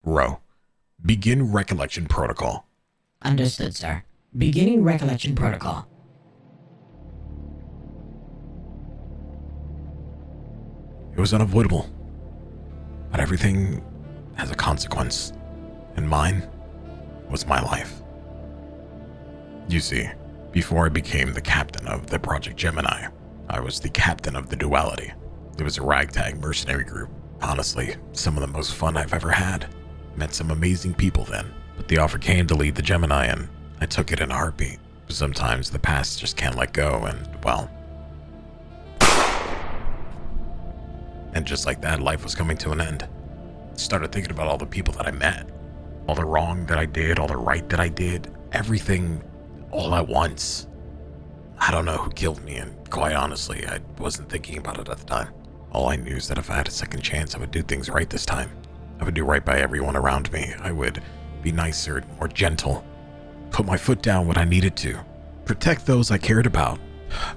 Row. Begin recollection protocol. Understood, sir. Beginning recollection protocol. It was unavoidable. But everything has a consequence. And mine was my life. You see, before I became the captain of the Project Gemini, I was the captain of the Duality. It was a ragtag mercenary group. Honestly, some of the most fun I've ever had. Met some amazing people then, but the offer came to lead the Gemini and I took it in a heartbeat. Sometimes the past just can't let go and, well... And just like that, life was coming to an end. Started thinking about all the people that I met. All the wrong that I did, all the right that I did. Everything all at once. I don't know who killed me, and quite honestly, I wasn't thinking about it at the time. All I knew is that if I had a second chance, I would do things right this time. I would do right by everyone around me. I would be nicer, more gentle. Put my foot down when I needed to. Protect those I cared about.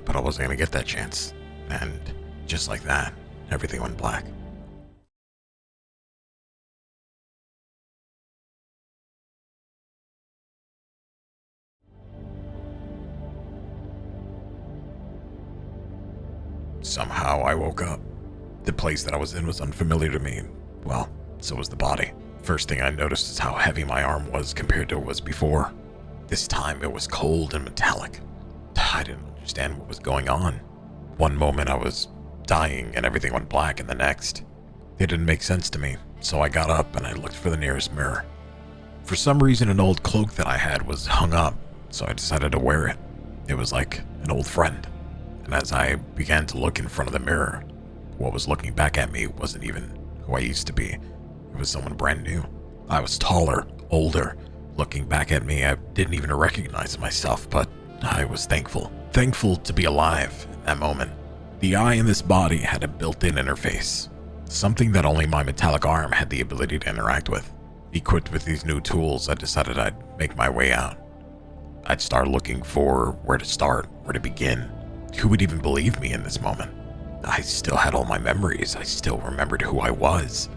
But I wasn't going to get that chance. And just like that, everything went black. Somehow I woke up. The place that I was in was unfamiliar to me. Well, so was the body. First thing I noticed is how heavy my arm was compared to what was before. This time it was cold and metallic. I didn't understand what was going on. One moment I was dying and everything went black, and the next. It didn't make sense to me, so I got up and I looked for the nearest mirror. For some reason, an old cloak that I had was hung up, so I decided to wear it. It was like an old friend. And as I began to look in front of the mirror, what was looking back at me wasn't even who I used to be. It was someone brand new. I was taller, older. Looking back at me, I didn't even recognize myself, but I was thankful. Thankful to be alive in that moment. The eye in this body had a built-in interface. Something that only my metallic arm had the ability to interact with. Equipped with these new tools, I decided I'd make my way out. I'd start looking for where to start, where to begin. Who would even believe me in this moment? I still had all my memories. I still remembered who I was.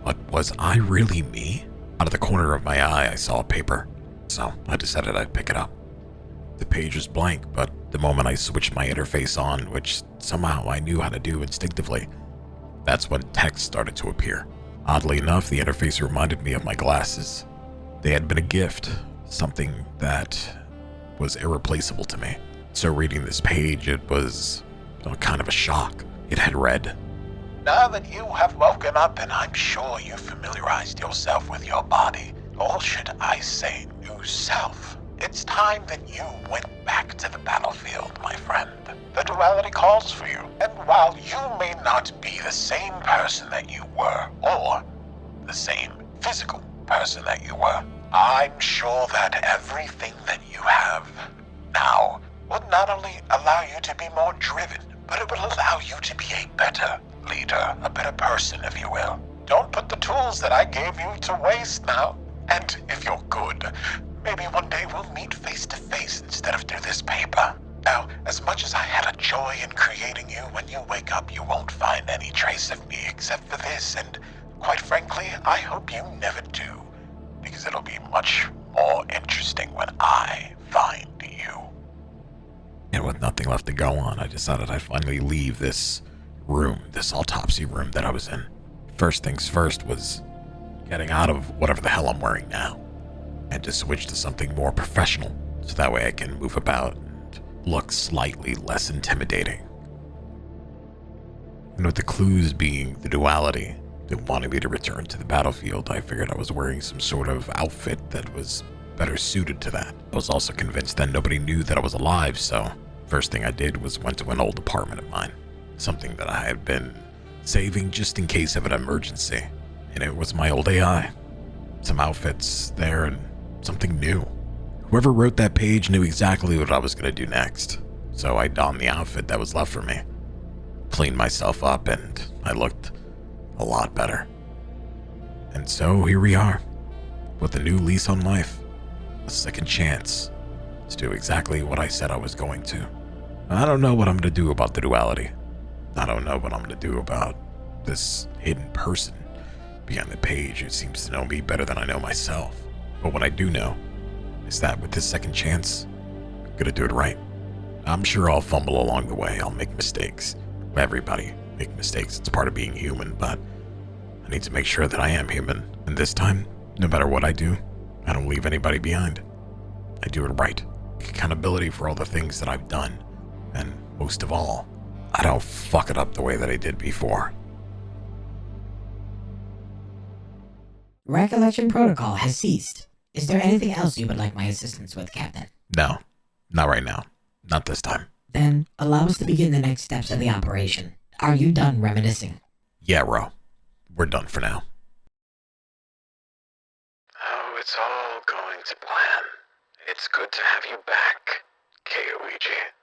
But was I really me? Out of the corner of my eye, I saw a paper, so I decided I'd pick it up. The page was blank, but the moment I switched my interface on, which somehow I knew how to do instinctively, that's when text started to appear. Oddly enough, the interface reminded me of my glasses. They had been a gift, something that was irreplaceable to me. So reading this page, it was kind of a shock. It had read, "Now that you have woken up and I'm sure you've familiarized yourself with your body, or should I say new self, it's time that you went back to the battlefield, my friend. The duality calls for you, and while you may not be the same person that you were, or the same physical person that you were, I'm sure that everything that you have now would not only allow you to be more driven, but it will allow you to be a better leader, a better person, if you will. Don't put the tools that I gave you to waste now. And if you're good, maybe one day we'll meet face to face instead of through this paper. Now, as much as I had a joy in creating you, when you wake up you won't find any trace of me except for this, and quite frankly, I hope you never do, because it'll be much more interesting when I find you." and with nothing left to go on, I decided I'd finally leave this room, this autopsy room that I was in. First things first was getting out of whatever the hell I'm wearing now, and to switch to something more professional, so that way I can move about and look slightly less intimidating. And with the clues being the duality that wanted me to return to the battlefield, I figured I was wearing some sort of outfit that was better suited to that. I was also convinced that nobody knew that I was alive, so first thing I did was went to an old apartment of mine, something that I had been saving just in case of an emergency, and it was my old AI. Some outfits there and something new. Whoever wrote that page knew exactly what I was going to do next, so I donned the outfit that was left for me, cleaned myself up, and I looked a lot better. And so here we are, with a new lease on life, a second chance to do exactly what I said I was going to. I don't know what I'm going to do about the duality. I don't know what I'm going to do about this hidden person Behind the page, it seems to know me better than I know myself. But what I do know is that with this second chance, I'm gonna do it right. I'm sure I'll fumble along the way. I'll make mistakes. Everybody make mistakes. It's part of being human, but I need to make sure that I am human. And this time, no matter what I do, I don't leave anybody behind. I do it right. Accountability for all the things that I've done. And most of all, I don't fuck it up the way that I did before. Recollection protocol has ceased. Is there anything else you would like my assistance with, Captain? No, not right now. Not this time. Then allow us to begin the next steps of the operation. Are you done reminiscing? Yeah, Ro. We're done for now. Oh, it's all going to plan. It's good to have you back, Kaoiji.